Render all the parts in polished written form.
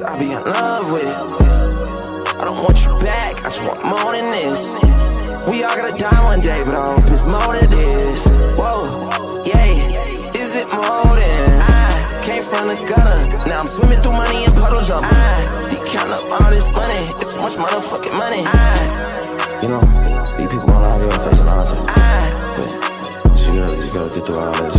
I be in love with. I don't want you back, I just want more than this. We all gotta die one day, but I hope it's more than this. Whoa, yeah, is it more than I came from the gutter? Now I'm swimming through money and puddles of I be counting up all this money, it's too much motherfucking money. You know, these people gon' lie to your face and answer. But you gotta get through all this.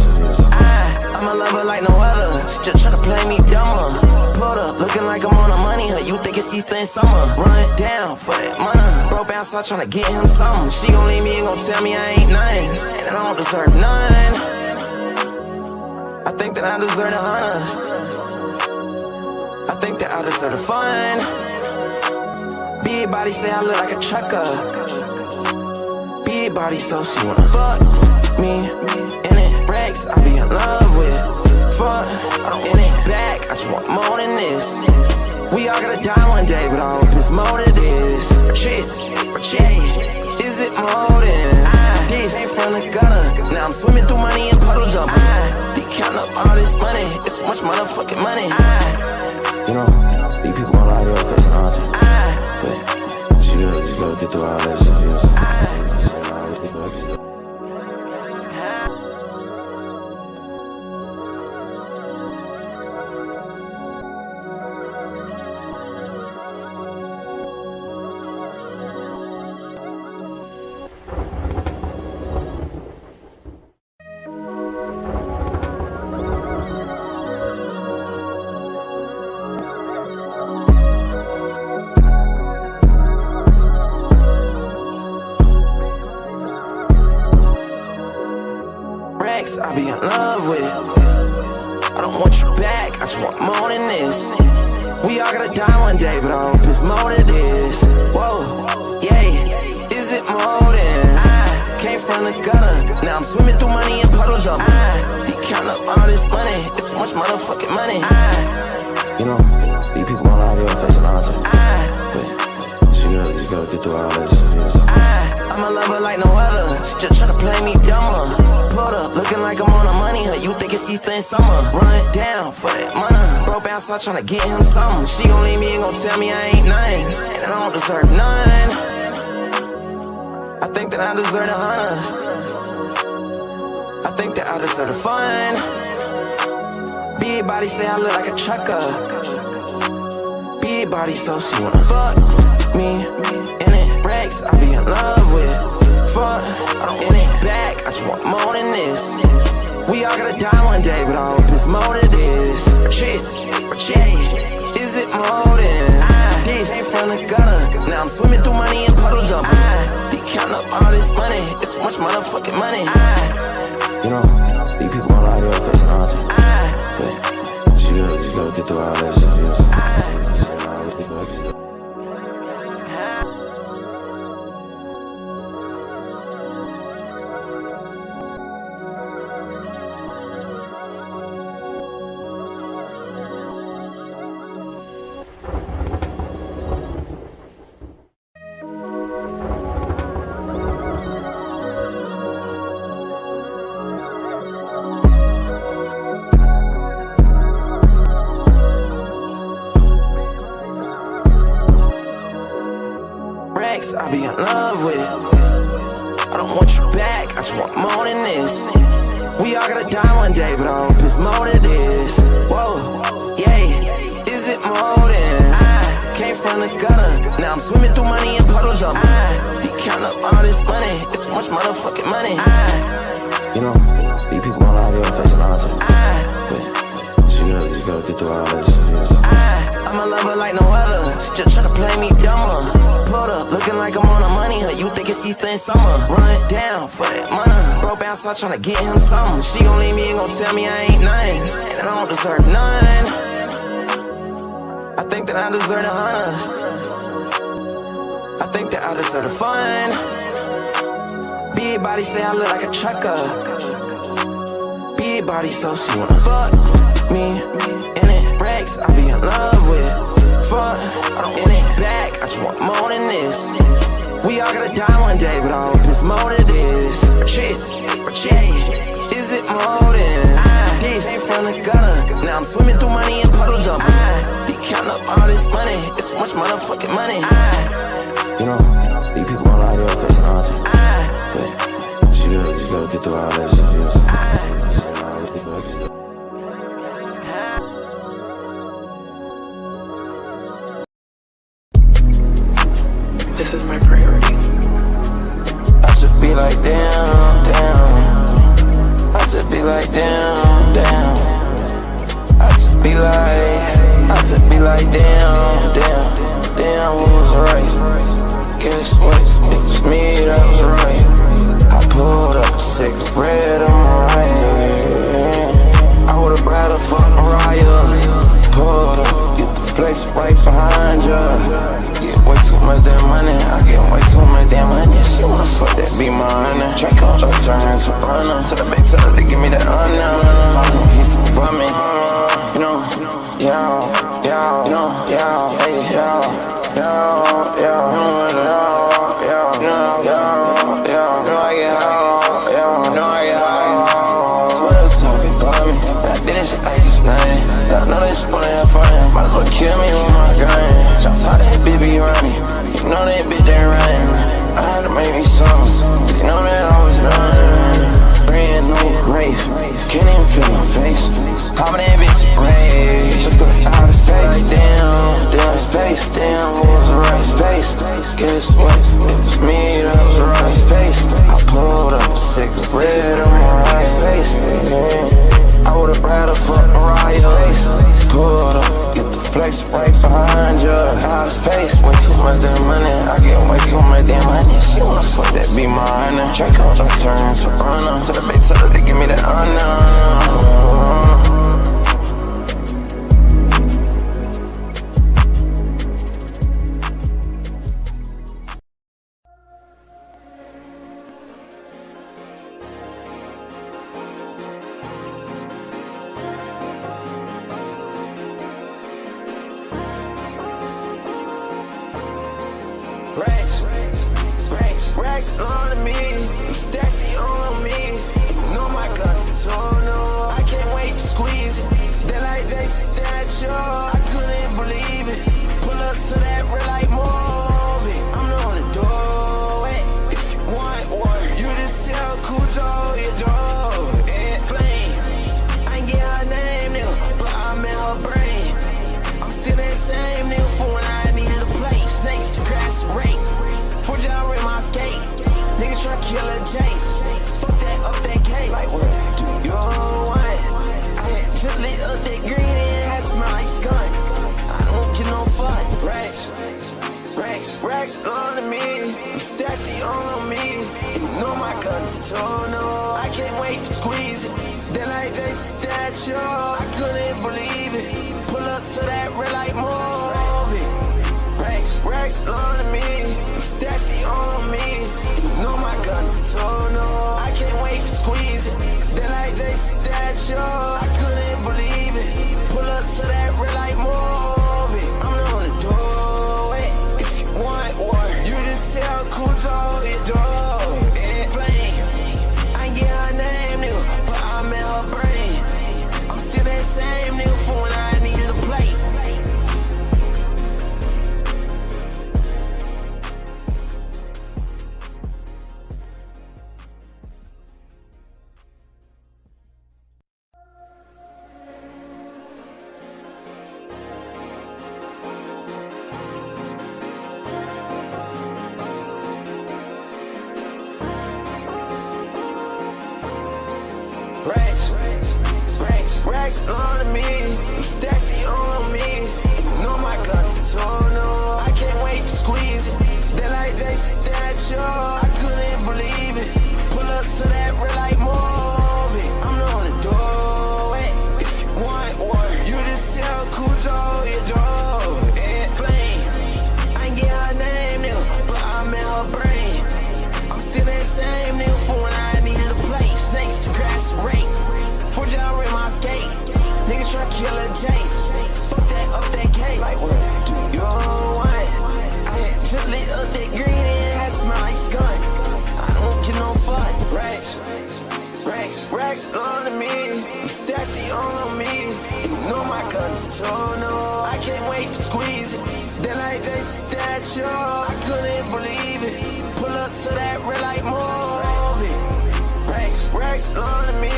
I'm a lover like no other. She just tryna play me dumber. Pulled up, looking like I'm on the money. Her, you think it's Easter in summer. Run down for that money. Bro bounce out tryna get him something. She gon' leave me and gon' tell me I ain't nothing, and I don't deserve none. I think that I deserve the honors. I think that I deserve the fun. Big body say I look like a trucker. Big body so she wanna fuck me in it. Rex, I be in love with. Fuck, I don't want you back, I just want more than this. We all gotta die one day, but I hope it's more than this. Chase, is it more than this? Came from the gutter, now I'm swimming through money and puddles of be counting up all this money, it's too much motherfucking money. You know, these people gon' lie to your face and answer. But you gotta get through all this. I be in love with. I don't want you back, I just want more than this. We all gotta die one day, but I hope it's more than this. Whoa, yeah, is it more than I came from the gutter? Now I'm swimming through money and puddles of be counting up all this money, it's too much motherfucking money. You know, these people gon' lie to your face and answer. But you gotta get through all this. I'm a lover like no other. She just tryna play me dumber. Pulled up, looking like I'm on the money. Her, you think it's Easter in summer. Run down for that money. Bro bounce out tryna get him something. She gon' leave me and gon' tell me I ain't nothing, and I don't deserve none. I think that I deserve the honors. I think that I deserve the fun. Big body say I look like a trucker. Big body so she wanna fuck me in it. Rex, I be in love with. Fuck, I don't want you back, I just want more than this. We all gotta die one day, but I hope it's more than this. Chase, is it more than this? Came from the gutter, now I'm swimming through money and puddles of be counting up all this money, it's too much motherfucking money. You know, these people gon' lie to your face and answer. But you gotta get through all this. I be in love with. I don't want you back, I just want more than this. We all gotta die one day, but I hope it's more than this. Whoa, yeah, is it more than I came from the gutter? Now I'm swimming through money and puddles of be counting up all this money, it's too much motherfucking money. You know, these people gon' lie to your face and answer. But you gotta get through all this. I'm a lover like no other. She just tryna play me dumber. Pulled up, looking like I'm on the money. Her, you think it's Easter in summer. Run down for that money. Bro bounce out tryna get him something. She gon' leave me and gon' tell me I ain't nothing, and I don't deserve none. I think that I deserve the honors. I think that I deserve the fun. Big body say I look like a trucker. Big body so she wanna fuck me in it. Rex, I be in love with. Fuck, I don't want you back, I just want more than this. We all gotta die one day, but I hope it's more than this. Chase, is it more than this? from the gutter. Now I'm swimming through money and puddle jumping. I be counting up all this money. It's too much motherfucking money. You know, these people gon' lie to your face and all that. But you gotta get through all that shit. This is my priority. I just be like, damn, damn. I just be like, damn, damn. I just be like, damn, damn. Damn, who was right? Guess what? It was me that was right. I pulled up a cigarette on my right. I would've rather fuck Mariah. Pulled up, get the flex right behind ya. Get way too much damn money, I get way too much damn money. She wanna fuck that be mine. Draco, turn to runner. To the back, tell her to give me that honor. He's so bummy, you know, yo, yo, you know, yo, hey, yo, yo, yo, I know they just wanna have fun. Might as well kill me with my gun. Shots how that bitch be running. You know that bitch they running. I had to make me some. You know that I was done. Brand new Wraith. Can't even feel my face. How many bitch rage? Let's go out of space. Damn, damn space. Damn, who was right space? Guess what? It was me that was right space. I pulled up a cigarette on my right space. I would've rather fuck Mariah. Pulled up, get the flex right behind ya. Out of space, way too much damn money. I get way too much damn money. She wanna fuck that be mine. Draco, turn to runner. To the back, tell her to give me that honor. Racks on me, Stacy on me. Know my gun is total. I can't wait to squeeze it. They like Jason Statue. I couldn't believe it. Pull up to that red light movie. I'm on the door. If you want one, you just tell Cujo your door. And flame. I ain't get her name, nigga, but I'm in her brain. I'm still that same nigga for when I needed a play. Snakes, grass, rape. For y'all in my skate. Niggas try to kill a Jace. Fuck that up that cake. Like what do you want? I had just lit up that green and it had smell like skunk. I don't get no fun. Racks on me. Stacy on me. You know my gun is total. I can't wait to squeeze it. They like Jason Statue. I couldn't believe it. Pull up to that red light movie. Racks on me. Stacy on me. You know my gun is total. I can't wait to squeeze it. They like Jason Statue. I couldn't believe it. Pull up to that red light movie. I'm on the doorway. If you want one, you just tell Cujo your door. And flame. I ain't get her name, nigga, but I'm in her brain. I'm still that same nigga for when I needed a plate. Racks on me, Stacy on me. You know my gun is total. I can't wait to squeeze it. They like Jason Statue. I couldn't believe it. Pull up to that red light movie. I'm on the doorway. If you want one, you just tell Cujo your door. And flame. I ain't get her name, nigga, but I'm in her brain. I'm still that same nigga for when I needed a play. Snakes, grass, rape. For y'all in my skate. Niggas try to kill a Jace. Fuck that up that cake. Like what do you want? I had just lit up that green and it had smell like skunk. I don't get no fun. Racks on on me. That's the on me. You know my guns too, no. I can't wait to squeeze it. Then like Jason Statue, I couldn't believe it. Pull up to that red light movie. Racks on me.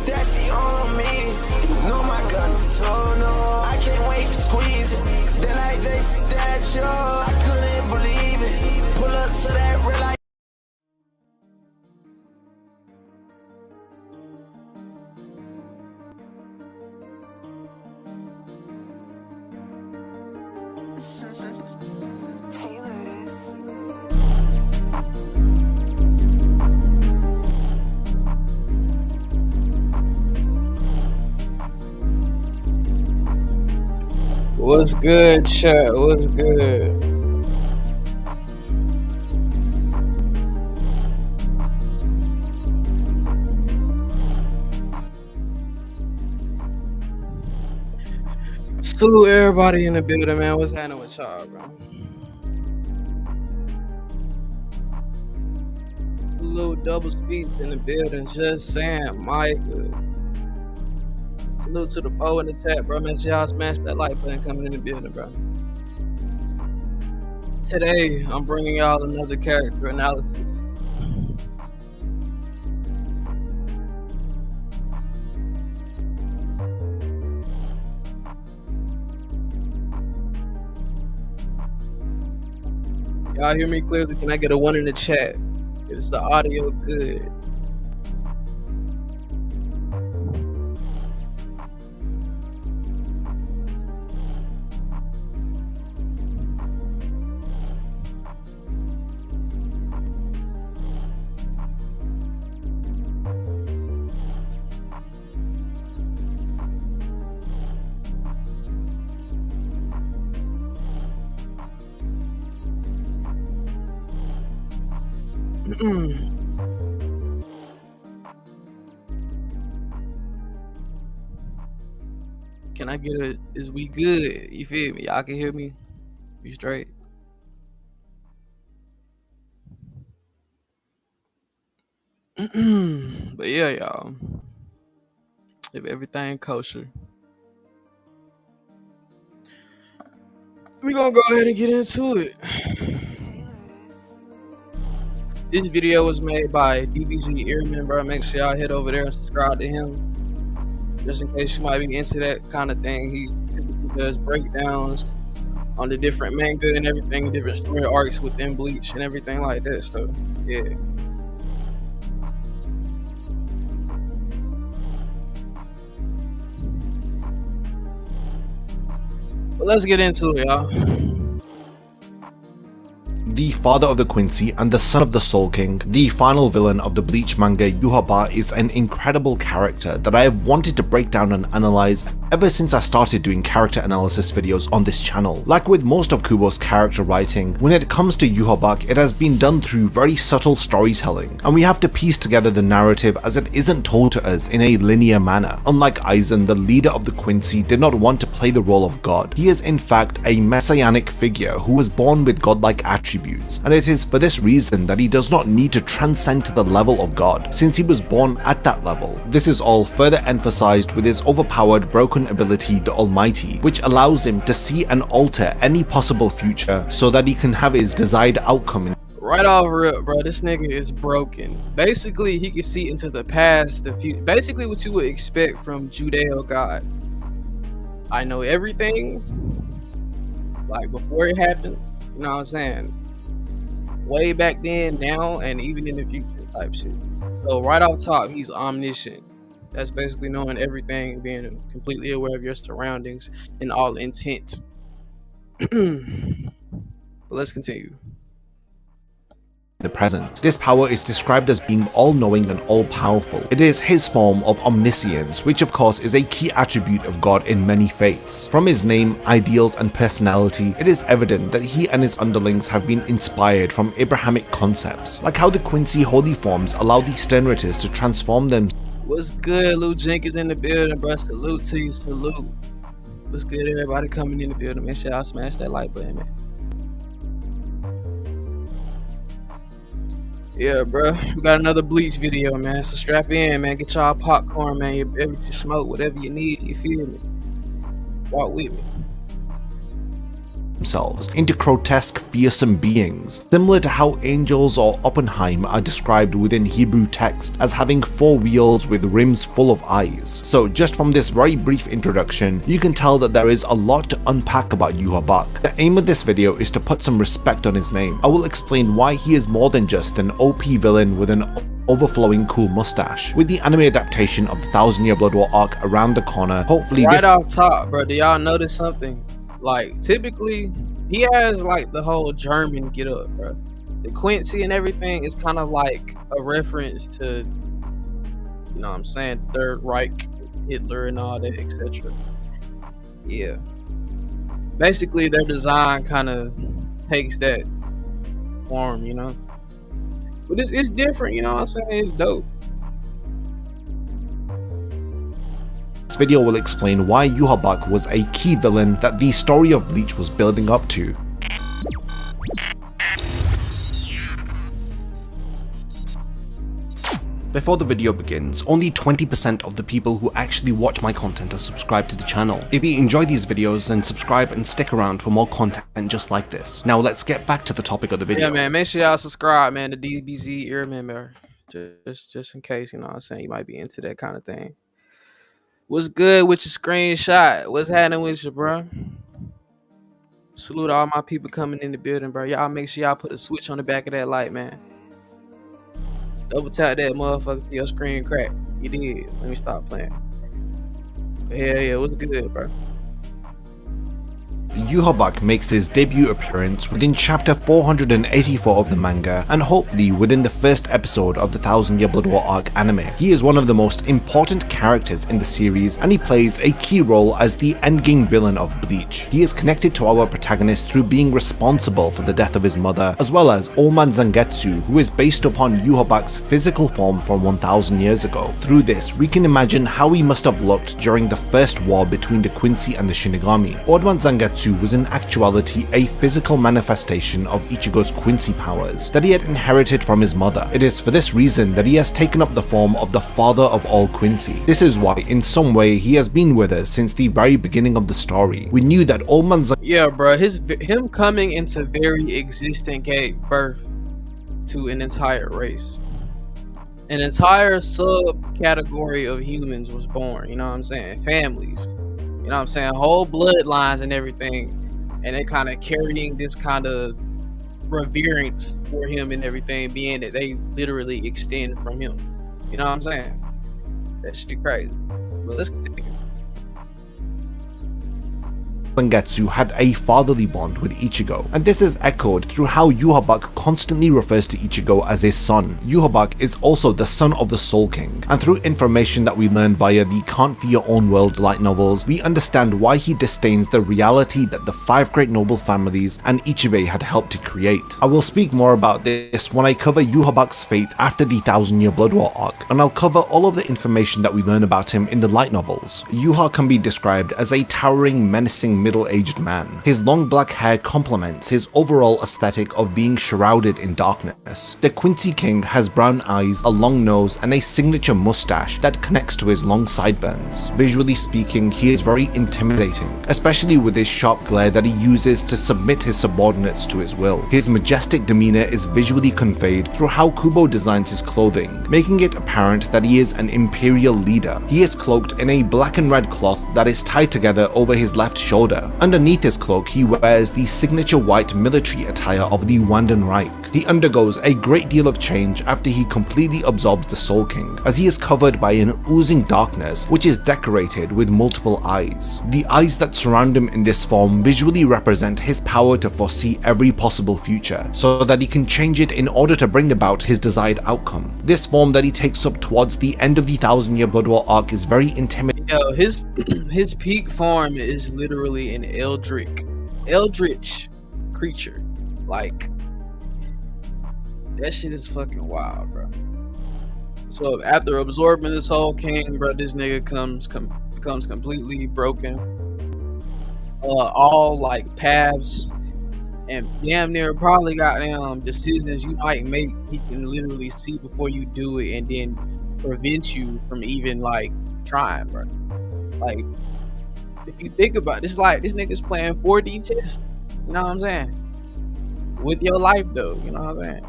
That's the on me. You know my guns too, no. I can't wait to squeeze it. Then like Jason Statue, I couldn't believe it. Pull up to that red light. What's good, chat? What's good? Salute everybody in the building, man. What's happening with y'all, bro? Salute double speaks in the building. Just saying, Micah. Salute to the bow in the chat, bro. Make sure y'all smash that like button coming in the building, bro. Today, I'm bringing y'all another character analysis. Y'all hear me clearly? Can I get a 1 in the chat? Is the audio good? Can I get a, is we good? You feel me? Y'all can hear me? We straight? But yeah, y'all. If everything kosher, we gonna go ahead and get into it. This video was made by DBZirman, bro. Make sure y'all head over there and subscribe to him. Just in case you might be into that kind of thing. He typically does breakdowns on the different manga and everything, different story arcs within Bleach and everything like that. So, yeah. But let's get into it, y'all. The father of the Quincy and the son of the Soul King, the final villain of the Bleach manga YHWACH is an incredible character that I have wanted to break down and analyze ever since I started doing character analysis videos on this channel. Like with most of Kubo's character writing, when it comes to YHWACH, it has been done through very subtle storytelling, and we have to piece together the narrative as it isn't told to us in a linear manner. Unlike Aizen, the leader of the Quincy did not want to play the role of God. He is in fact a messianic figure who was born with godlike attributes, and it is for this reason that he does not need to transcend to the level of God, since he was born at that level. This is all further emphasized with his overpowered broken ability, the Almighty, which allows him to see and alter any possible future so that he can have his desired outcome. Right off rip, bro, this nigga is broken. Basically, he can see into the past, the future. Basically, what you would expect from Judeo God. I know everything, like before it happens. You know what I'm saying? Way back then, now, and even in the future type shit. So right off top, he's omniscient. That's basically knowing everything, being completely aware of your surroundings and all intent. But let's continue. The present. This power is described as being all-knowing and all-powerful. It is his form of omniscience, which of course is a key attribute of God in many faiths. From his name, ideals, and personality, it is evident that he and his underlings have been inspired from Abrahamic concepts, like how the Quincy holy forms allow the Stenrators to transform them. What's good, Lou Jenkins in the building, bro? Salute to you, salute. What's good, everybody coming in the building? Make sure y'all smash that like button, man. Yeah, bro. We got another Bleach video, man. So strap in, man. Get y'all popcorn, man. Your beverage, your smoke, whatever you need. You feel me? Walk with me. Themselves into grotesque, fearsome beings, similar to how angels or Oppenheim are described within Hebrew text as having 4 wheels with rims full of eyes. So just from this very brief introduction, you can tell that there is a lot to unpack about YHWACH. The aim of this video is to put some respect on his name. I will explain why he is more than just an OP villain with an overflowing cool mustache. With the anime adaptation of the 1000-Year Blood War arc around the corner, hopefully right off top, bro, do y'all notice something? Like, typically, he has, like, the whole German get up, bro. The Quincy and everything is kind of like a reference to, you know what I'm saying, Third Reich, Hitler and all that, etc. Yeah. Basically, their design kind of takes that form, you know? But it's different, you know what I'm saying? It's dope. This video will explain why YHWACH was a key villain that the story of Bleach was building up to. Before the video begins, only 20% of the people who actually watch my content are subscribed to the channel. If you enjoy these videos, then subscribe and stick around for more content just like this. Now let's get back to the topic of the video. Yeah, man, make sure y'all subscribe, man, to DBZirman, man. Just in case, you know what I'm saying, you might be into that kind of thing. What's good with your screenshot? What's happening with you, bro? Salute all my people coming in the building, bro. Y'all make sure y'all put a switch on the back of that light, man. Double tap that motherfucker till your screen crack. You did. Let me stop playing. But hell yeah, what's good, bro? YHWACH makes his debut appearance within chapter 484 of the manga, and hopefully within the first episode of the 1000-Year Blood War arc anime. He is one of the most important characters in the series, and he plays a key role as the endgame villain of Bleach. He is connected to our protagonist through being responsible for the death of his mother, as well as Old Man Zangetsu, who is based upon YHWACH's physical form from 1000 years ago. Through this, we can imagine how he must have looked during the first war between the Quincy and the Shinigami. Old Man Zangetsu was in actuality a physical manifestation of Ichigo's Quincy powers that he had inherited from his mother. It is for this reason that he has taken up the form of the father of all Quincy. This is why, in some way, he has been with us since the very beginning of the story. We knew that Old Man Yeah, bro, him coming into very existence gave birth to an entire race. An entire subcategory of humans was born, you know what I'm saying? Families. You know what I'm saying? Whole bloodlines and everything. And they kind of carrying this kind of reverence for him and everything, being that they literally extend from him. You know what I'm saying? That shit crazy. But let's continue. Zangetsu had a fatherly bond with Ichigo, and this is echoed through how YHWACH constantly refers to Ichigo as his son. YHWACH is also the son of the Soul King, and through information that we learn via the Can't Fear Your Own World light novels, we understand why he disdains the reality that the 5 great noble families and Ichibei had helped to create. I will speak more about this when I cover YHWACH's fate after the 1000-Year Blood War arc, and I'll cover all of the information that we learn about him in the light novels. Yuha can be described as a towering, menacing middle-aged man. His long black hair complements his overall aesthetic of being shrouded in darkness. The Quincy King has brown eyes, a long nose, and a signature mustache that connects to his long sideburns. Visually speaking, he is very intimidating, especially with his sharp glare that he uses to submit his subordinates to his will. His majestic demeanor is visually conveyed through how Kubo designs his clothing, making it apparent that he is an imperial leader. He is cloaked in a black and red cloth that is tied together over his left shoulder. Underneath his cloak, he wears the signature white military attire of the Wanden Reich. He undergoes a great deal of change after he completely absorbs the Soul King, as he is covered by an oozing darkness which is decorated with multiple eyes. The eyes that surround him in this form visually represent his power to foresee every possible future, so that he can change it in order to bring about his desired outcome. This form that he takes up towards the end of the 1000-Year Blood War arc is very intimidating. Yo, his peak form is literally an eldritch creature. Like, that shit is fucking wild, bro. So after absorbing the Soul King, bro, this nigga becomes completely broken. All like paths and damn near probably goddamn decisions you might make. He can literally see before you do it, and then prevent you from even like trying, bro. Like if you think about it, it's like this nigga's playing 4D chess. You know what I'm saying? With your life though, you know what I'm saying?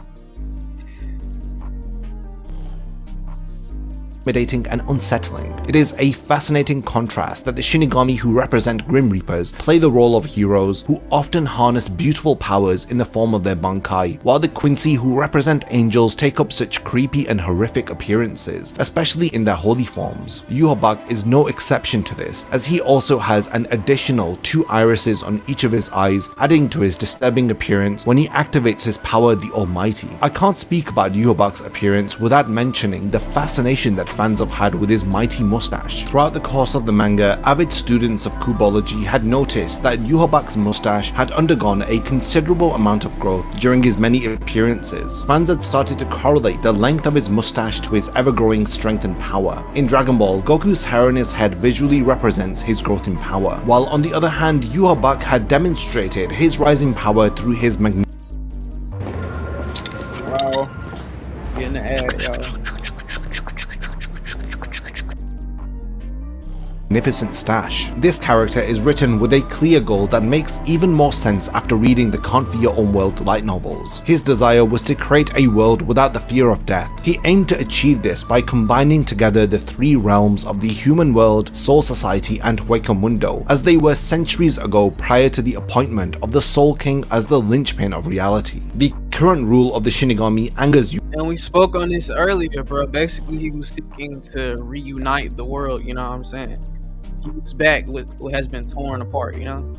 Intimidating and unsettling. It is a fascinating contrast that the Shinigami who represent Grim Reapers play the role of heroes who often harness beautiful powers in the form of their Bankai, while the Quincy who represent angels take up such creepy and horrific appearances, especially in their holy forms. YHWACH is no exception to this, as he also has an additional 2 irises on each of his eyes, adding to his disturbing appearance when he activates his power, the Almighty. I can't speak about YHWACH's appearance without mentioning the fascination that fans have had with his mighty mustache. Throughout the course of the manga, avid students of Kubology had noticed that YHWACH's mustache had undergone a considerable amount of growth during his many appearances. Fans had started to correlate the length of his mustache to his ever-growing strength and power. In Dragon Ball, Goku's hair on his head visually represents his growth in power, while on the other hand, YHWACH had demonstrated his rising power through his Wow. Getting the ad, y'all. magnificent stash. This character is written with a clear goal that makes even more sense after reading the Can't For Your Own World light novels. His desire was to create a world without the fear of death. He aimed to achieve this by combining together the 3 realms of the human world, Soul Society, and Hueco as they were centuries ago prior to the appointment of the Soul King as the linchpin of reality. The current rule of the Shinigami angers you. And we spoke on this earlier, bro. Basically, he was seeking to reunite the world, you know what I'm saying? He was back with what has been torn apart, you know?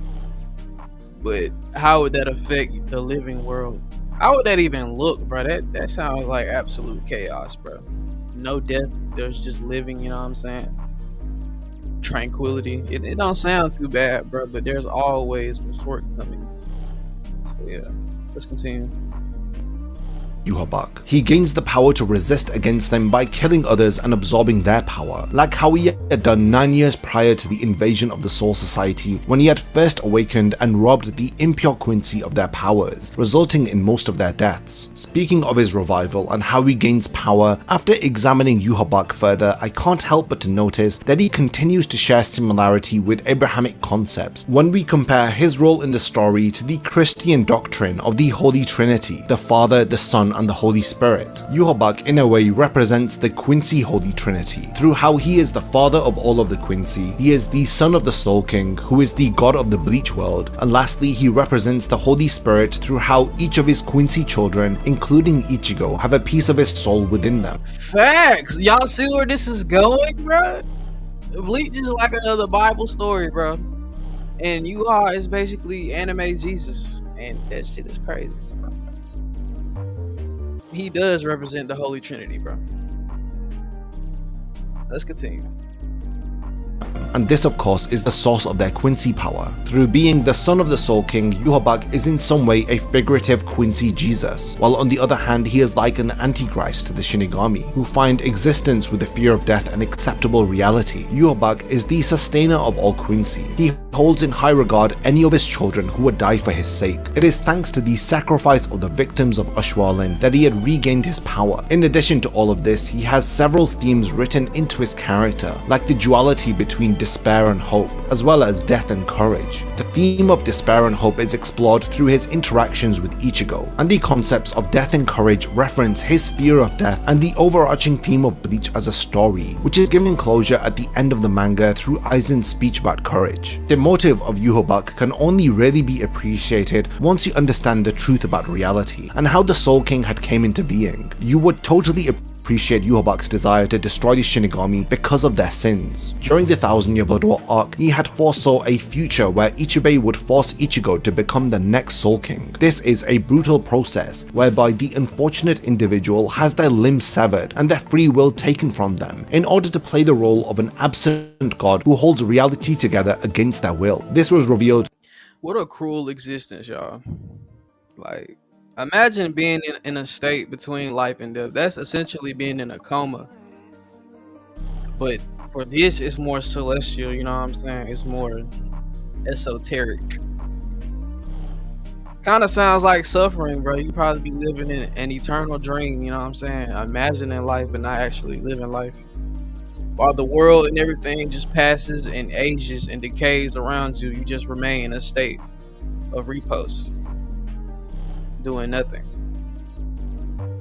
But how would that affect the living world? How would that even look, bro? That sounds like absolute chaos, bro. No death, there's just living, you know what I'm saying? Tranquility. It don't sound too bad, bro, but there's always some shortcomings. So yeah, let's continue. YHWACH. He gains the power to resist against them by killing others and absorbing their power, like how he had done 9 years prior to the invasion of the Soul Society when he had first awakened and robbed the impure Quincy of their powers, resulting in most of their deaths. Speaking of his revival and how he gains power, after examining YHWACH further, I can't help but to notice that he continues to share similarity with Abrahamic concepts when we compare his role in the story to the Christian doctrine of the Holy Trinity, the Father, the Son, and the Holy Spirit. YHWACH in a way represents the Quincy Holy Trinity through how he is the father of all of the Quincy, he is the son of the Soul King, who is the god of the Bleach world, and lastly he represents the Holy Spirit through how each of his Quincy children, including Ichigo, have a piece of his soul within them. Facts! Y'all see where this is going, bro? Bleach is like another Bible story, bro. And Yuha is basically anime Jesus. And that shit is crazy. He does represent the Holy Trinity, bro. Let's continue. And this of course is the source of their Quincy power. Through being the son of the Soul King, YHWACH is in some way a figurative Quincy Jesus, while on the other hand he is like an antichrist to the Shinigami, who find existence with the fear of death an acceptable reality. YHWACH is the sustainer of all Quincy. He holds in high regard any of his children who would die for his sake. It is thanks to the sacrifice of the victims of Ashwaulan that he had regained his power. In addition to all of this, he has several themes written into his character, like the duality between despair and hope, as well as death and courage. The theme of despair and hope is explored through his interactions with Ichigo, and the concepts of death and courage reference his fear of death and the overarching theme of Bleach as a story, which is given closure at the end of the manga through Aizen's speech about courage. The motive of YHWACH can only really be appreciated once you understand the truth about reality and how the Soul King had came into being. You would totally appreciate YHWACH's desire to destroy the Shinigami because of their sins. During the 1000-year Blood War arc, he had foresaw a future where Ichibei would force Ichigo to become the next Soul King. This is a brutal process whereby the unfortunate individual has their limbs severed and their free will taken from them in order to play the role of an absent god who holds reality together against their will. This was revealed. What a cruel existence, y'all. Like, imagine being in a state between life and death. That's essentially being in a coma. But for this, it's more celestial, you know what I'm saying? It's more esoteric. Kind of sounds like suffering, bro. You probably be living in an eternal dream, you know what I'm saying? Imagining life but not actually living life. While the world and everything just passes and ages and decays around you, you just remain in a state of repose, doing nothing.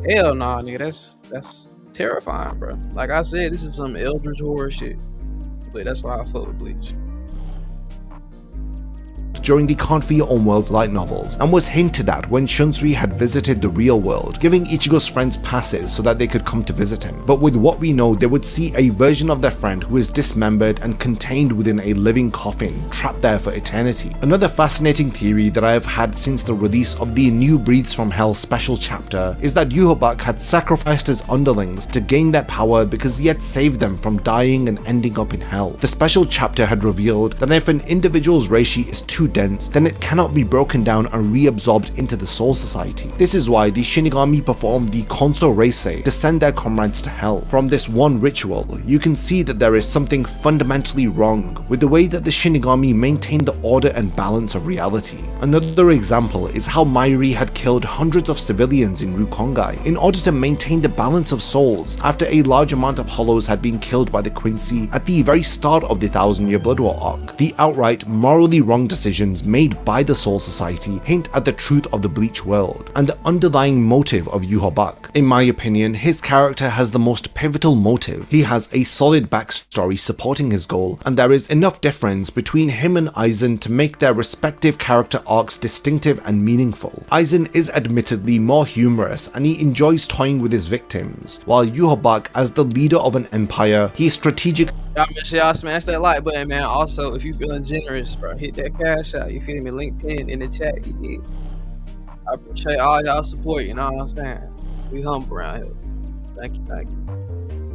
Hell nah, nigga. That's terrifying, bro. Like I said, this is some eldritch horror shit. But that's why I fuck with Bleach. During the Can't Fear Own World light novels, and was hinted at when Shunsui had visited the real world, giving Ichigo's friends passes so that they could come to visit him. But with what we know, they would see a version of their friend who is dismembered and contained within a living coffin, trapped there for eternity. Another fascinating theory that I have had since the release of the New Breeds from Hell special chapter is that YHWACH had sacrificed his underlings to gain their power because he had saved them from dying and ending up in hell. The special chapter had revealed that if an individual's reishi is too dense, then it cannot be broken down and reabsorbed into the Soul Society. This is why the Shinigami perform the Konso Reisei to send their comrades to hell. From this one ritual, you can see that there is something fundamentally wrong with the way that the Shinigami maintain the order and balance of reality. Another example is how Mairi had killed hundreds of civilians in Rukongai in order to maintain the balance of souls after a large amount of hollows had been killed by the Quincy at the very start of the 1000-Year Blood War arc. The outright morally wrong decisions made by the Soul Society hint at the truth of the Bleach world and the underlying motive of YHWACH. In my opinion, his character has the most pivotal motive. He has a solid backstory supporting his goal, and there is enough difference between him and Aizen to make their respective character arcs distinctive and meaningful. Aizen is admittedly more humorous and he enjoys toying with his victims, while YHWACH, as the leader of an empire, he is strategic. Y'all make sure y'all smash that like button, man. Also, if you feeling generous, bro, hit that cash out. You feel me? Link pin in the chat. You did. I appreciate all y'all support. You know what I'm saying? We humble around here. Thank you, thank you.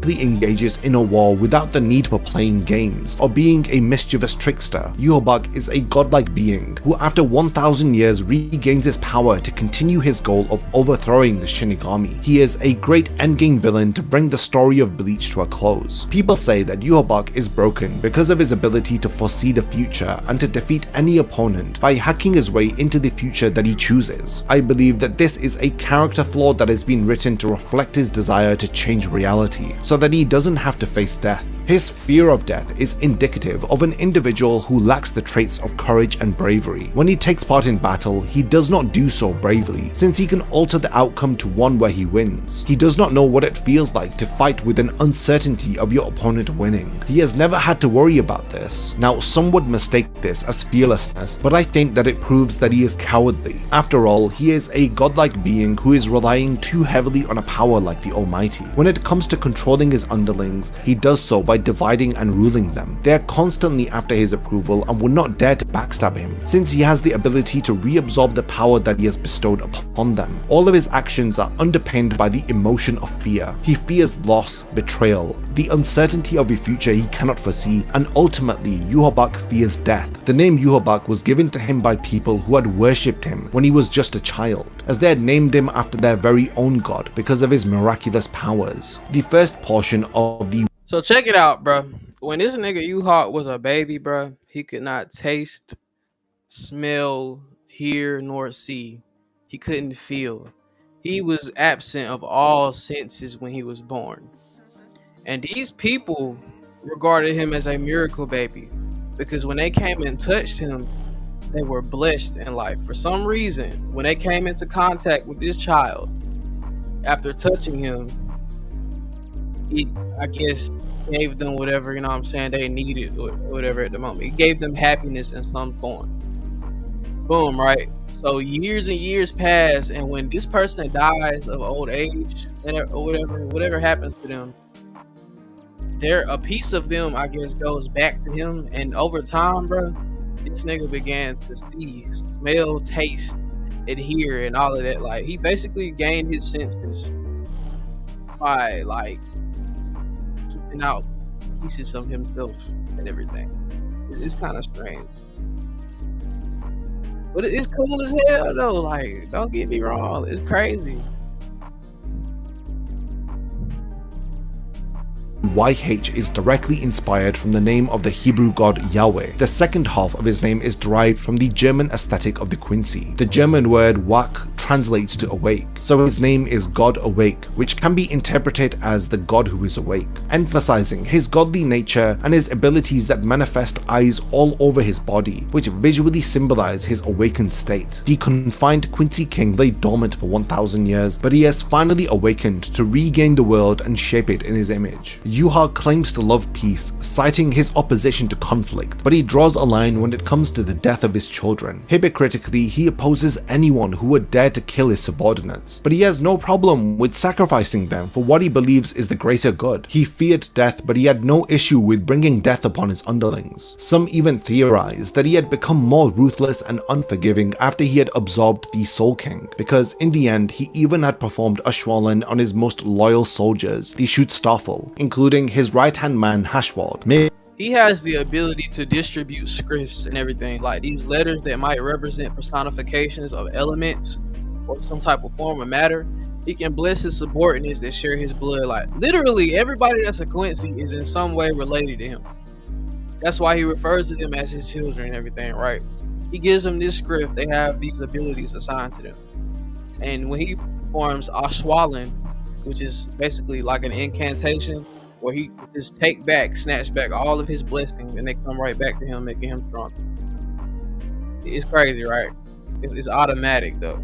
Engages in a war without the need for playing games or being a mischievous trickster. YHWACH is a godlike being who after 1000 years regains his power to continue his goal of overthrowing the Shinigami. He is a great endgame villain to bring the story of Bleach to a close. People say that YHWACH is broken because of his ability to foresee the future and to defeat any opponent by hacking his way into the future that he chooses. I believe that this is a character flaw that has been written to reflect his desire to change reality, so that he doesn't have to face death. His fear of death is indicative of an individual who lacks the traits of courage and bravery. When he takes part in battle, he does not do so bravely, since he can alter the outcome to one where he wins. He does not know what it feels like to fight with an uncertainty of your opponent winning. He has never had to worry about this. Now, some would mistake this as fearlessness, but I think that it proves that he is cowardly. After all, he is a godlike being who is relying too heavily on a power like the Almighty. When it comes to controlling his underlings, he does so by dividing and ruling them. They are constantly after his approval and would not dare to backstab him, since he has the ability to reabsorb the power that he has bestowed upon them. All of his actions are underpinned by the emotion of fear. He fears loss, betrayal, the uncertainty of a future he cannot foresee, and ultimately YHWACH fears death. The name YHWACH was given to him by people who had worshipped him when he was just a child, as they had named him after their very own god because of his miraculous powers. The first portion of the So check it out, bro. When this nigga YHWACH was a baby, bro, he could not taste, smell, hear, nor see. He couldn't feel. He was absent of all senses when he was born. And these people regarded him as a miracle baby, because when they came and touched him, they were blessed in life. For some reason, when they came into contact with this child, after touching him, he, I guess, gave them whatever, you know what I'm saying, they needed or whatever at the moment. It gave them happiness in some form. Boom, right? So years and years pass, and when this person dies of old age or whatever happens to them, a piece of them, I guess, goes back to him. And over time, bro, this nigga began to see, smell, taste, and hear, and all of that. Like, he basically gained his senses by, like, keeping out pieces of himself and everything. It's kind of strange, but it's cool as hell though. Like, don't get me wrong, it's crazy. YH is directly inspired from the name of the Hebrew god Yahweh. The second half of his name is derived from the German aesthetic of the Quincy. The German word YHWACH translates to awake, so his name is God Awake, which can be interpreted as the God who is awake, emphasizing his godly nature and his abilities that manifest eyes all over his body, which visually symbolize his awakened state. The confined Quincy king lay dormant for 1,000 years, but he has finally awakened to regain the world and shape it in his image. YHWACH claims to love peace, citing his opposition to conflict, but he draws a line when it comes to the death of his children. Hypocritically, he opposes anyone who would dare to kill his subordinates, but he has no problem with sacrificing them for what he believes is the greater good. He feared death, but he had no issue with bringing death upon his underlings. Some even theorize that he had become more ruthless and unforgiving after he had absorbed the Soul King, because in the end he even had performed Ashwaulen on his most loyal soldiers, the Schutzstaffel, including his right-hand man Hashwald. He has the ability to distribute scripts and everything, like these letters that might represent personifications of elements or some type of form of matter. He can bless his subordinates that share his blood. Like literally everybody that's a Quincy is in some way related to him. That's why he refers to them as his children and everything, right? He gives them this script, they have these abilities assigned to them. And when he performs Ashwaulen, which is basically like an incantation, where he just snatch back all of his blessings and they come right back to him, making him stronger. It's crazy, right? It's automatic though.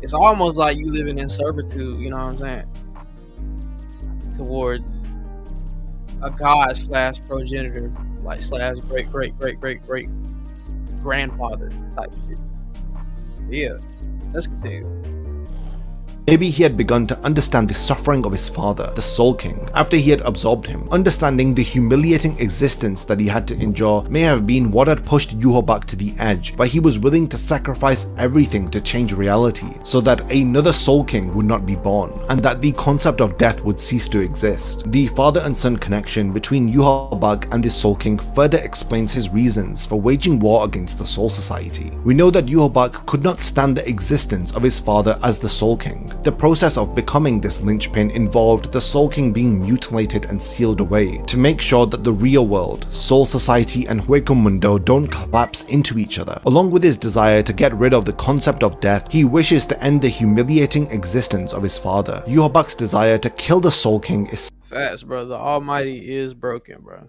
It's almost like you living in servitude, you know what I'm saying? Towards a god / progenitor, like / great grandfather type shit. Yeah, let's continue. Maybe he had begun to understand the suffering of his father, the Soul King, after he had absorbed him. Understanding the humiliating existence that he had to endure may have been what had pushed YHWACH to the edge, but he was willing to sacrifice everything to change reality, so that another Soul King would not be born, and that the concept of death would cease to exist. The father and son connection between YHWACH and the Soul King further explains his reasons for waging war against the Soul Society. We know that YHWACH could not stand the existence of his father as the Soul King. The process of becoming this linchpin involved the Soul King being mutilated and sealed away to make sure that the real world, Soul Society and Mundo don't collapse into each other. Along with his desire to get rid of the concept of death, he wishes to end the humiliating existence of his father. YHWACH's desire to kill the Soul King is Facts, bro. The Almighty is broken, bro.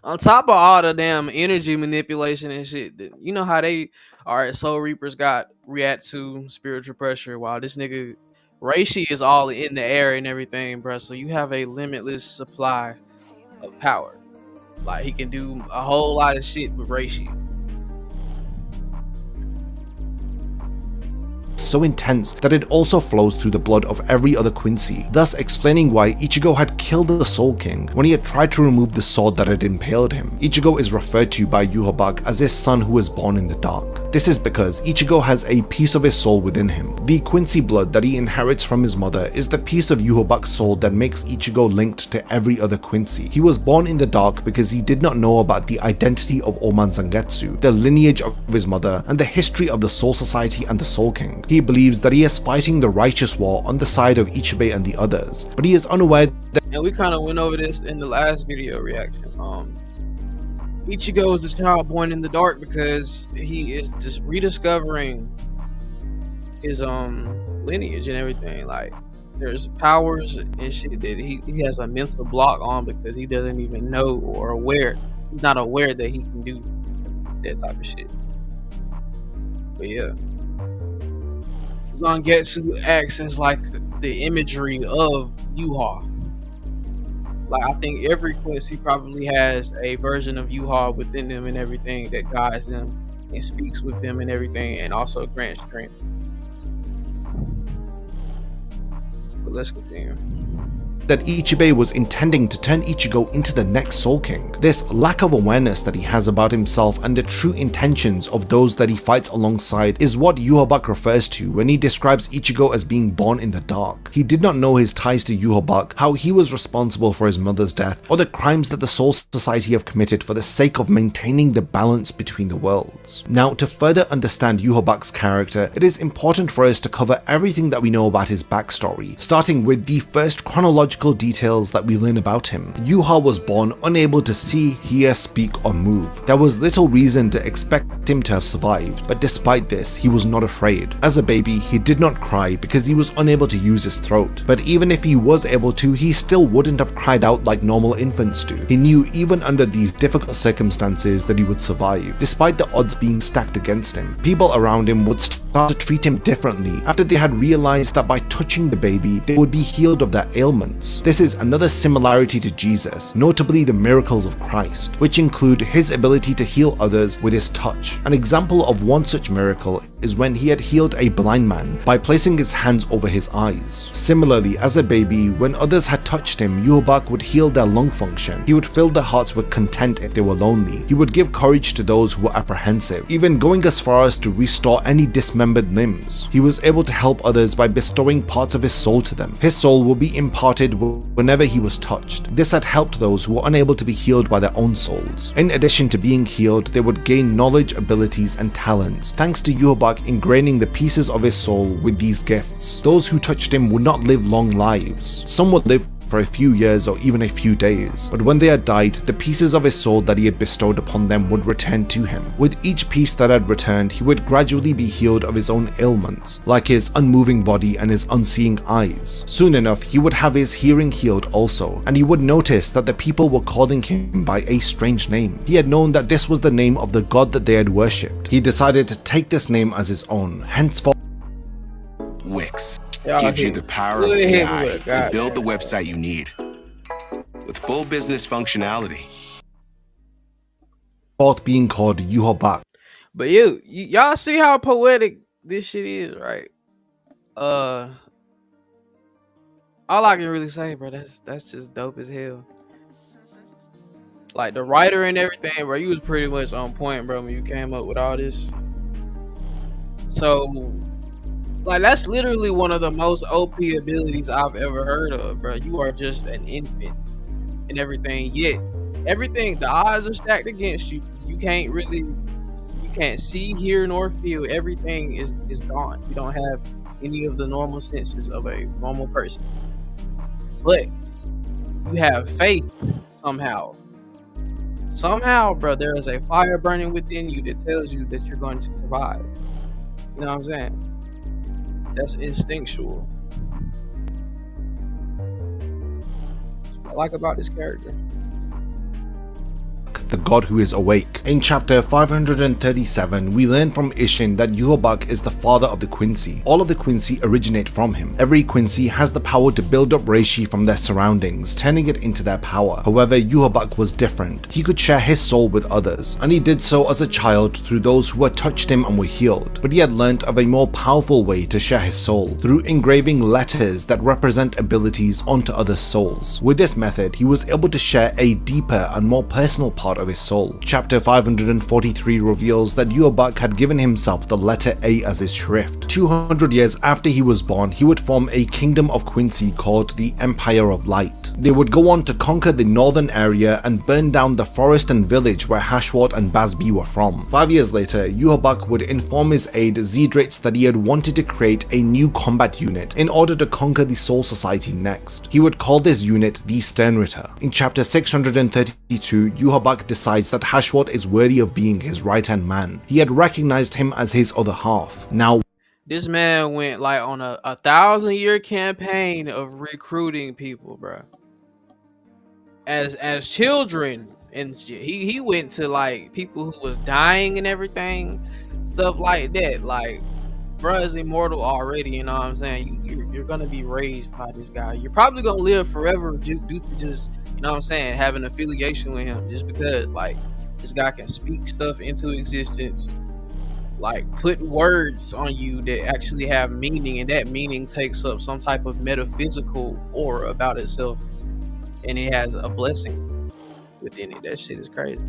On top of all the damn energy manipulation and shit, you know how they Soul Reapers react to spiritual pressure, while this nigga Reishi is all in the air and everything, bro. So you have a limitless supply of power. Like he can do a whole lot of shit with Reishi. so intense that it also flows through the blood of every other Quincy, thus explaining why Ichigo had killed the Soul King when he had tried to remove the sword that had impaled him. Ichigo is referred to by YHWACH as his son who was born in the dark. This is because Ichigo has a piece of his soul within him. The Quincy blood that he inherits from his mother is the piece of YHWACH's soul that makes Ichigo linked to every other Quincy. He was born in the dark because he did not know about the identity of Oman Zangetsu, the lineage of his mother, and the history of the Soul Society and the Soul King. He believes that he is fighting the righteous war on the side of Ichibei and the others, but he is unaware that— and we kind of went over this in the last video reaction. Ichigo is a child born in the dark because he is just rediscovering his lineage and everything. Like, there's powers and shit that he has a mental block on because he doesn't even know or aware. He's not aware that he can do that type of shit. But yeah, Zangetsu acts as like the imagery of Yuha. Like, I think every Quincy probably has a version of Yuha within them and everything that guides them and speaks with them and everything, and also grants strength. But let's continue. that Ichibei was intending to turn Ichigo into the next Soul King. This lack of awareness that he has about himself and the true intentions of those that he fights alongside is what YHWACH refers to when he describes Ichigo as being born in the dark. He did not know his ties to YHWACH, how he was responsible for his mother's death, or the crimes that the Soul Society have committed for the sake of maintaining the balance between the worlds. Now, to further understand YHWACH's character, it is important for us to cover everything that we know about his backstory, starting with the first chronological biological details that we learn about him. Yuha was born unable to see, hear, speak, or move. There was little reason to expect him to have survived, but despite this, he was not afraid. As a baby, he did not cry because he was unable to use his throat. But even if he was able to, he still wouldn't have cried out like normal infants do. He knew even under these difficult circumstances that he would survive, despite the odds being stacked against him. People around him would start to treat him differently after they had realized that by touching the baby, they would be healed of their ailments. This is another similarity to Jesus, notably the miracles of Christ, which include his ability to heal others with his touch. An example of one such miracle is when he had healed a blind man by placing his hands over his eyes. Similarly, as a baby, when others had touched him, YHWACH would heal their lung function. He would fill their hearts with content if they were lonely. He would give courage to those who were apprehensive, even going as far as to restore any dismembered limbs. He was able to help others by bestowing parts of his soul to them. His soul would be imparted whenever he was touched. This had helped those who were unable to be healed by their own souls. In addition to being healed, they would gain knowledge, abilities, and talents, thanks to YHWACH ingraining the pieces of his soul with these gifts. Those who touched him would not live long lives. Some would live for a few years or even a few days, but when they had died, the pieces of his soul that he had bestowed upon them would return to him. With each piece that had returned, he would gradually be healed of his own ailments, like his unmoving body and his unseeing eyes. Soon enough, he would have his hearing healed also, and he would notice that the people were calling him by a strange name. He had known that this was the name of the god that they had worshipped. He decided to take this name as his own, henceforth. Wix gives you the power of AI to build the website you need with full business functionality. Being called YHWACH. But y'all see how poetic this shit is, right? All I can really say, bro, that's just dope as hell. Like the writer and everything, bro, you was pretty much on point, bro, when you came up with all this. So, like, that's literally one of the most OP abilities I've ever heard of, bro. You are just an infant and everything. Yet, everything, the odds are stacked against you. You can't see, hear, nor feel. Everything is gone. You don't have any of the normal senses of a normal person. But you have faith somehow. Somehow, bro, there is a fire burning within you that tells you that you're going to survive. You know what I'm saying? That's instinctual. That's what I like about this character. The god who is awake. In chapter 537, we learn from Ishin that YHWACH is the father of the Quincy. All of the Quincy originate from him. Every Quincy has the power to build up Reishi from their surroundings, turning it into their power. However, YHWACH was different. He could share his soul with others, and he did so as a child through those who had touched him and were healed. But he had learnt of a more powerful way to share his soul, through engraving letters that represent abilities onto other souls. With this method, he was able to share a deeper and more personal part of his soul. Chapter 543 reveals that YHWACH had given himself the letter A as his shrift. 200 years after he was born, he would form a kingdom of Quincy called the Empire of Light. They would go on to conquer the northern area and burn down the forest and village where YHWACH and Bazbi were from. 5 years later, YHWACH would inform his aide Zedrits that he had wanted to create a new combat unit in order to conquer the Soul Society next. He would call this unit the Sternritter. In chapter 632, YHWACH decides that YHWACH is worthy of being his right-hand man. He had recognized him as his other half. Now, this man went like on a 1,000-year campaign of recruiting people, bro. As children, and he went to like people who was dying and everything, stuff like that. Like, bro is immortal already. You know what I'm saying? You're gonna be raised by this guy. You're probably gonna live forever due to just, you know what I'm saying, having affiliation with him, just because like this guy can speak stuff into existence, like put words on you that actually have meaning, and that meaning takes up some type of metaphysical aura about itself, and it has a blessing within it. That shit is crazy.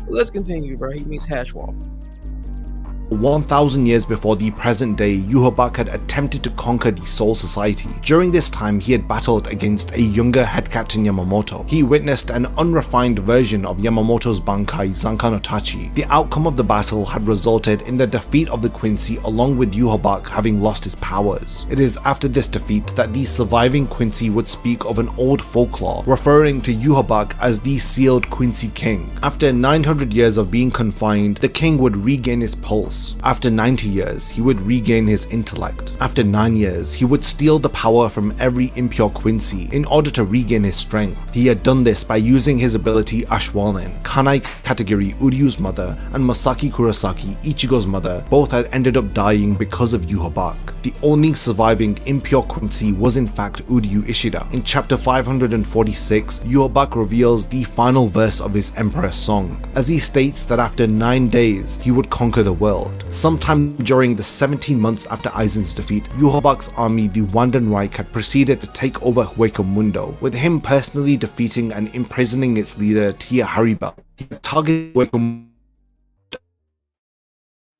But let's continue, bro. He meets YHWACH. 1,000 years before the present day, YHWACH had attempted to conquer the Soul Society. During this time, he had battled against a younger head captain Yamamoto. He witnessed an unrefined version of Yamamoto's Bankai, Zanka no Tachi. The outcome of the battle had resulted in the defeat of the Quincy, along with YHWACH having lost his powers. It is after this defeat that the surviving Quincy would speak of an old folklore, referring to YHWACH as the sealed Quincy king. After 900 years of being confined, the king would regain his pulse. After 90 years, he would regain his intellect. After 9 years, he would steal the power from every impure Quincy in order to regain his strength. He had done this by using his ability Ashwalin. Kanai Katagiri, Uryu's mother, and Masaki Kurosaki, Ichigo's mother, both had ended up dying because of YHWACH. The only surviving impure Quincy was in fact Uryu Ishida. In chapter 546, YHWACH reveals the final verse of his Emperor's Song, as he states that after 9 days, he would conquer the world. Sometime during the 17 months after Aizen's defeat, YHWACH's army, the Wandenreich, had proceeded to take over Hueco Mundo, with him personally defeating and imprisoning its leader, Tia Hariba. He had targeted Hueco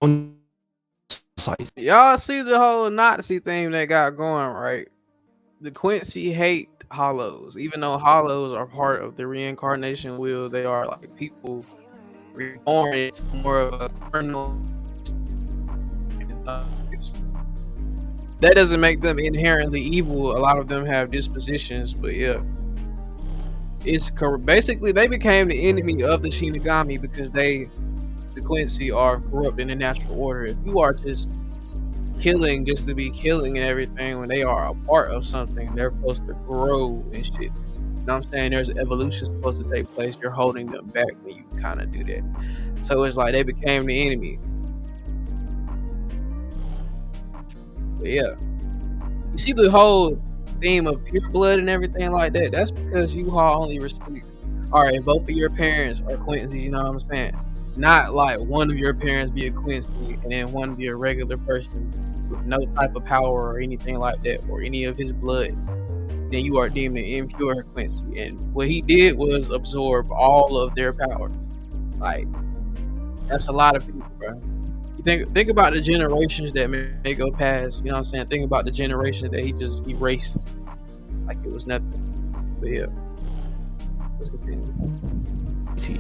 Mundo. Y'all see the whole Nazi thing they got going, right? The Quincy hate hollows, even though hollows are part of the reincarnation wheel. They are like people reborn. It's more of a criminal. That doesn't make them inherently evil. A lot of them have dispositions, but yeah, it's basically they became the enemy of the Shinigami because the Quincy are corrupt in the natural order. If you are just killing just to be killing and everything, when they are a part of something, they're supposed to grow and shit. You know what I'm saying? There's evolution supposed to take place. You're holding them back when you kind of do that. So it's like they became the enemy. But yeah, you see the whole theme of pure blood and everything like that. That's because you only respect. All right, both of your parents are Quincy's. You know what I'm saying? Not like one of your parents be a Quincy and then one be a regular person with no type of power or anything like that, or any of his blood. Then you are deemed an impure Quincy. And what he did was absorb all of their power. Like, that's a lot of people, bro. You think about the generations that may go past. You know what I'm saying? Think about the generation that he just erased like it was nothing. But yeah, let's continue.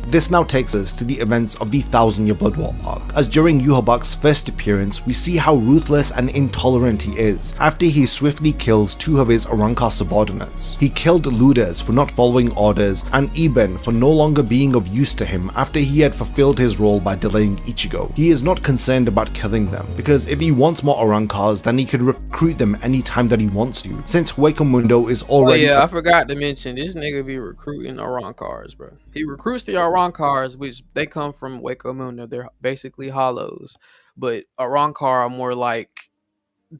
This now takes us to the events of the 1000 Year Blood War arc, as during YHWACH's first appearance we see how ruthless and intolerant he is after he swiftly kills 2 of his Arrancar subordinates. He killed Luders for not following orders and Iben for no longer being of use to him after he had fulfilled his role by delaying Ichigo. He is not concerned about killing them, because if he wants more Arrancars then he could recruit them anytime that he wants to, since Hueco Mundo is already— Oh yeah, I forgot to mention, this nigga be recruiting Arrancars, bro. He recruits the Arrancars, which they come from Hueco Mundo. They're basically hollows, but Arrancar are more like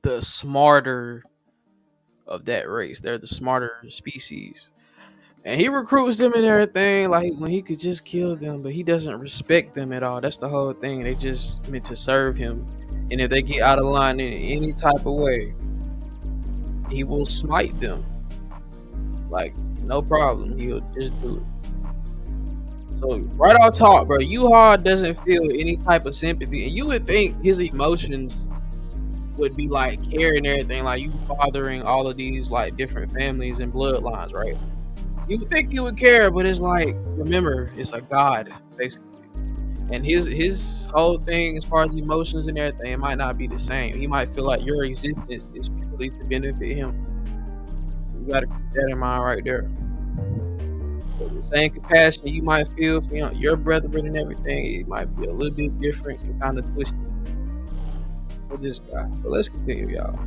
the smarter of that race. They're the smarter species, and he recruits them and everything like when he could just kill them, but he doesn't respect them at all. That's the whole thing. They just meant to serve him, and if they get out of line in any type of way, he will smite them. Like, no problem, he'll just do it. So right off top, bro, Yuha doesn't feel any type of sympathy, and you would think his emotions would be like care and everything, like you fathering all of these like different families and bloodlines, right? You would think you would care, but it's like, remember, it's a god basically, and his whole thing as far as emotions and everything, it might not be the same. He might feel like your existence is purely to benefit him. So you gotta keep that in mind right there. So the same compassion you might feel for your brethren and everything, it might be a little bit different and kind of twisted for this guy. But let's continue, y'all.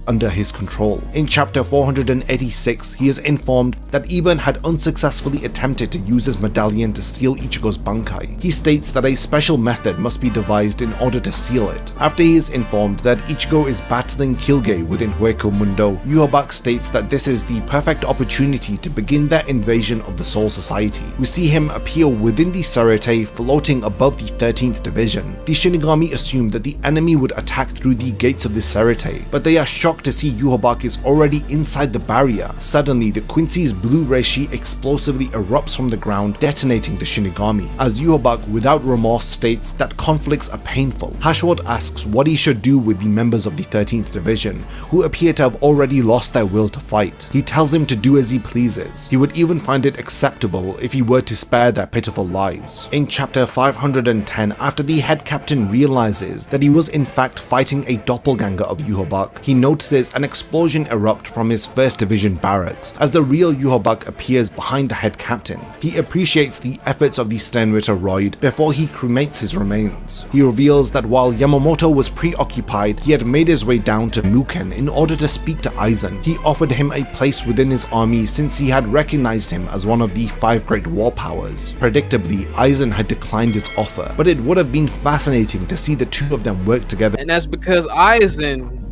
Under his control. In chapter 486, he is informed that Iben had unsuccessfully attempted to use his medallion to seal Ichigo's Bankai. He states that a special method must be devised in order to seal it. After he is informed that Ichigo is battling Kilge within Hueco Mundo, YHWACH states that this is the perfect opportunity to begin their invasion of the Soul Society. We see him appear within the Serete floating above the 13th Division. The Shinigami assume that the enemy would attack through the gates of the Serete, but they are shocked shocked to see YHWACH is already inside the barrier. Suddenly, the Quincy's blue reishi explosively erupts from the ground, detonating the Shinigami, as YHWACH without remorse states that conflicts are painful. YHWACH asks what he should do with the members of the 13th Division, who appear to have already lost their will to fight. He tells him to do as he pleases. He would even find it acceptable if he were to spare their pitiful lives. In chapter 510, after the head captain realizes that he was in fact fighting a doppelganger of YHWACH, he notices an explosion erupt from his 1st Division barracks as the real YHWACH appears behind the head captain. He appreciates the efforts of the Sternritter Royd before he cremates his remains. He reveals that while Yamamoto was preoccupied, he had made his way down to Muken in order to speak to Aizen. He offered him a place within his army since he had recognized him as one of the 5 great war powers. Predictably, Aizen had declined his offer, but it would have been fascinating to see the two of them work together. And that's because Aizen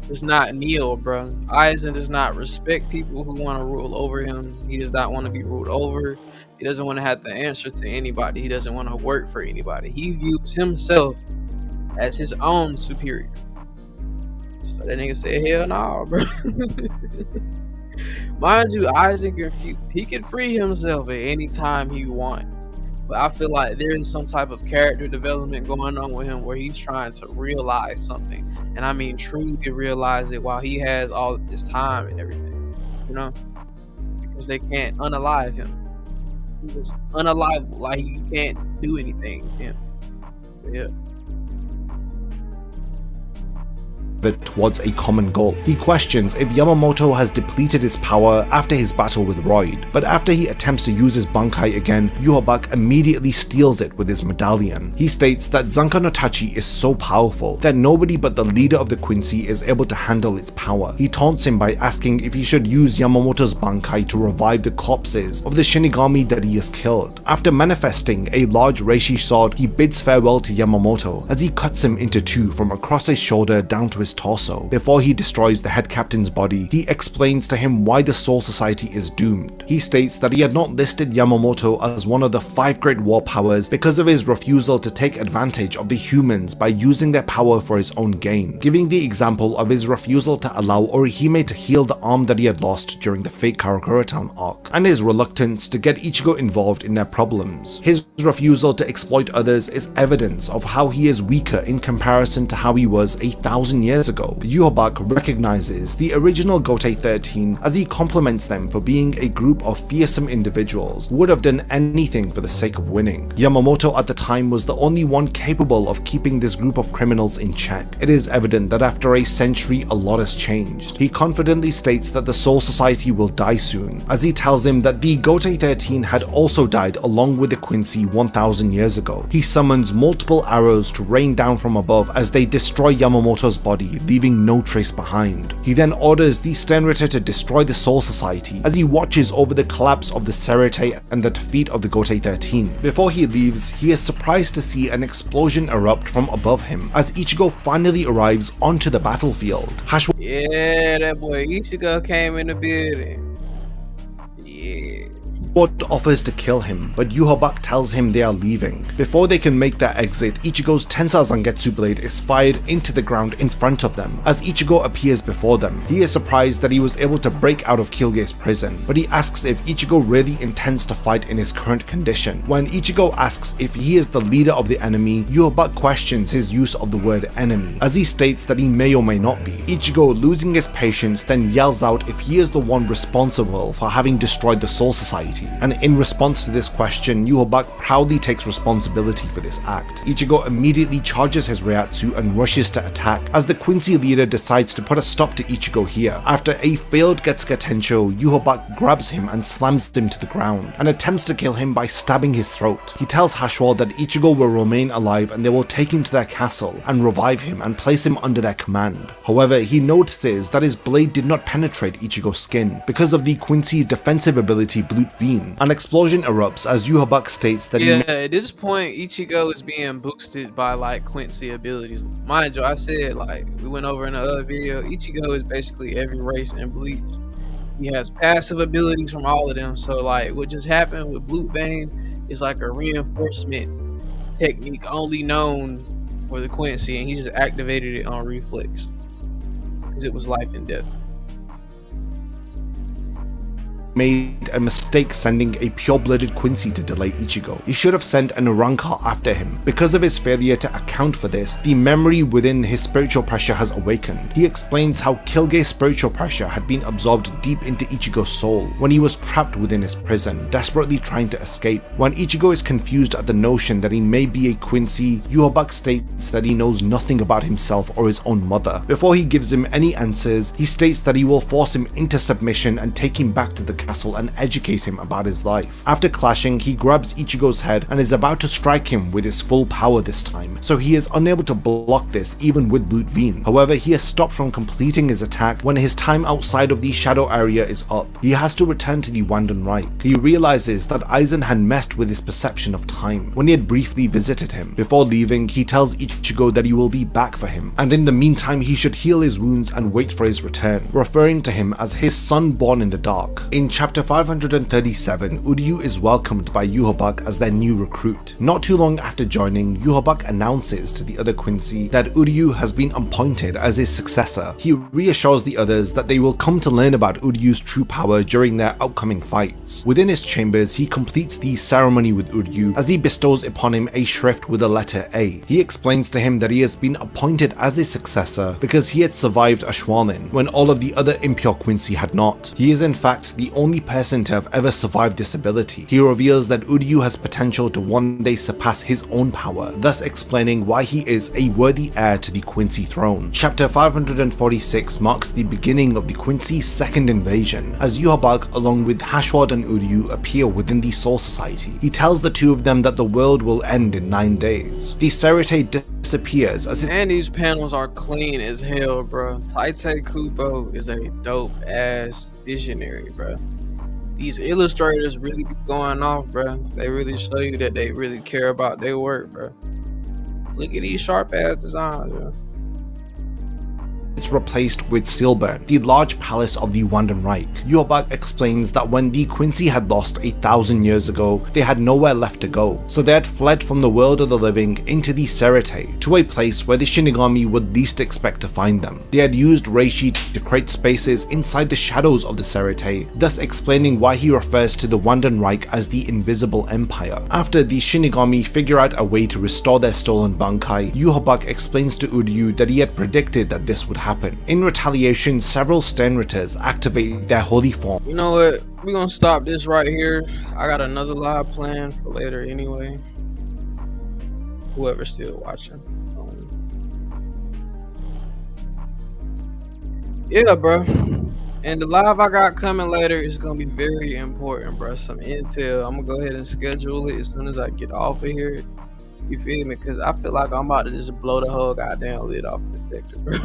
does not kneel, bro. Aizen does not respect people who want to rule over him. He does not want to be ruled over. He doesn't want to have to answer to anybody. He doesn't want to work for anybody. He views himself as his own superior. So that nigga said, hell no, bro. Mind you, Aizen he can free himself at any time he wants. But I feel like there is some type of character development going on with him where he's trying to realize something. And I mean truly realize it while he has all of this time and everything. You know? Because they can't unalive him. He was unalive, like he can't do anything to him. So, yeah. Towards a common goal. He questions if Yamamoto has depleted his power after his battle with Royd, but after he attempts to use his Bankai again, YHWACH immediately steals it with his medallion. He states that Zanka no Tachi is so powerful that nobody but the leader of the Quincy is able to handle its power. He taunts him by asking if he should use Yamamoto's Bankai to revive the corpses of the Shinigami that he has killed. After manifesting a large reishi sword, he bids farewell to Yamamoto as he cuts him into 2 from across his shoulder down to his torso. Before he destroys the head captain's body, he explains to him why the Soul Society is doomed. He states that he had not listed Yamamoto as one of the 5 great war powers because of his refusal to take advantage of the humans by using their power for his own gain, giving the example of his refusal to allow Orihime to heal the arm that he had lost during the fake Karakura Town arc, and his reluctance to get Ichigo involved in their problems. His refusal to exploit others is evidence of how he is weaker in comparison to how he was 1,000 years ago. YHWACH recognizes the original Gotei 13 as he compliments them for being a group of fearsome individuals who would have done anything for the sake of winning. Yamamoto at the time was the only one capable of keeping this group of criminals in check. It is evident that after a century a lot has changed. He confidently states that the Soul Society will die soon, as he tells him that the Gotei 13 had also died along with the Quincy 1,000 years ago. He summons multiple arrows to rain down from above as they destroy Yamamoto's body, leaving no trace behind. He then orders the Sternritter to destroy the Soul Society as he watches over the collapse of the Serite and the defeat of the Gotei 13. Before he leaves, he is surprised to see an explosion erupt from above him as Ichigo finally arrives onto the battlefield. Yeah, that boy Ichigo came in the building. Yeah. YHWACH offers to kill him, but YHWACH tells him they are leaving. Before they can make their exit, Ichigo's Tensa Zangetsu blade is fired into the ground in front of them. As Ichigo appears before them, he is surprised that he was able to break out of Kyuuge's prison, but he asks if Ichigo really intends to fight in his current condition. When Ichigo asks if he is the leader of the enemy, YHWACH questions his use of the word enemy, as he states that he may or may not be. Ichigo, losing his patience, then yells out if he is the one responsible for having destroyed the Soul Society. And in response to this question, YHWACH proudly takes responsibility for this act. Ichigo immediately charges his Reiatsu and rushes to attack, as the Quincy leader decides to put a stop to Ichigo here. After a failed Getsuga Tensho, YHWACH grabs him and slams him to the ground, and attempts to kill him by stabbing his throat. He tells Hashwal that Ichigo will remain alive and they will take him to their castle and revive him and place him under their command. However, he notices that his blade did not penetrate Ichigo's skin because of the Quincy's defensive ability Blut Veen. An explosion erupts as YHWACH states that at this point Ichigo is being boosted by like Quincy abilities. Mind you, I said, like we went over in the other video, Ichigo is basically every race in Bleach. He has passive abilities from all of them, so like what just happened with Blut Veen is like a reinforcement technique only known for the Quincy, and he just activated it on reflex. because it was life and death. Made a mistake sending a pure-blooded Quincy to delay Ichigo. He should have sent an Urankar after him. Because of his failure to account for this, the memory within his spiritual pressure has awakened. He explains how Kilge's spiritual pressure had been absorbed deep into Ichigo's soul when he was trapped within his prison, desperately trying to escape. When Ichigo is confused at the notion that he may be a Quincy, YHWACH states that he knows nothing about himself or his own mother. Before he gives him any answers, he states that he will force him into submission and take him back to the castle and educate him about his life. After clashing, he grabs Ichigo's head and is about to strike him with his full power this time, so he is unable to block this even with Blute Veen. However, he is stopped from completing his attack when his time outside of the shadow area is up. He has to return to the Wandenreich. He realizes that Aizen had messed with his perception of time when he had briefly visited him. Before leaving, he tells Ichigo that he will be back for him, and in the meantime he should heal his wounds and wait for his return, referring to him as his son born in the dark. In chapter 537, Uryu is welcomed by YHWACH as their new recruit. Not too long after joining, YHWACH announces to the other Quincy that Uryu has been appointed as his successor. He reassures the others that they will come to learn about Uryu's true power during their upcoming fights. Within his chambers, he completes the ceremony with Uryu as he bestows upon him a shrift with the letter A. He explains to him that he has been appointed as his successor because he had survived Ashwaunen when all of the other impure Quincy had not. He is in fact the only person to have ever survived this ability. He reveals that Uryu has potential to one day surpass his own power, thus explaining why he is a worthy heir to the Quincy throne. Chapter 546 marks the beginning of the Quincy's second invasion, as YHWACH along with Hashwad and Uryu appear within the Soul Society. He tells the two of them that the world will end in 9 days. The Serite disappears as and these panels are clean as hell, bro. Taite Kubo is a dope ass visionary, bro. These illustrators really be going off, bro. They really show you that they really care about their work, bro. Look at these sharp ass designs, bro. It's replaced with Sealburn, the large palace of the Wandenreich. YHWACH explains that when the Quincy had lost 1,000 years ago, they had nowhere left to go, so they had fled from the world of the living into the Serite, to a place where the Shinigami would least expect to find them. They had used Reishi to create spaces inside the shadows of the Serite, thus explaining why he refers to the Wandenreich as the Invisible Empire. After the Shinigami figure out a way to restore their stolen Bankai, YHWACH explains to Uryu that he had predicted that this would happen. In retaliation, several Sternritters activate their holy form. You know what? We're gonna stop this right here. I got another live plan for later anyway. Whoever's still watching. Yeah, bro. And the live I got coming later is gonna be very important, bro. Some intel. I'm gonna go ahead and schedule it as soon as I get off of here. You feel me? Because I feel like I'm about to just blow the whole goddamn lid off the sector, bro.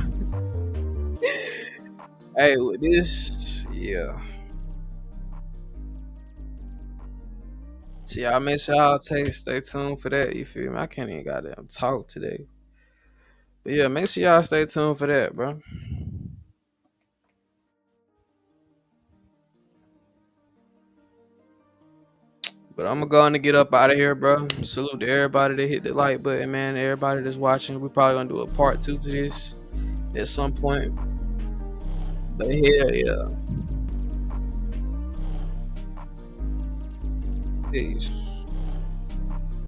Hey, with this, yeah. See, y'all make sure y'all stay tuned for that. You feel me? I can't even goddamn talk today. But yeah, make sure y'all stay tuned for that, bro. But I'm gonna go on and get up out of here, bro. Salute to everybody that hit the like button, man. Everybody that's watching. We're probably gonna do a part 2 to this at some point. But yeah. Peace.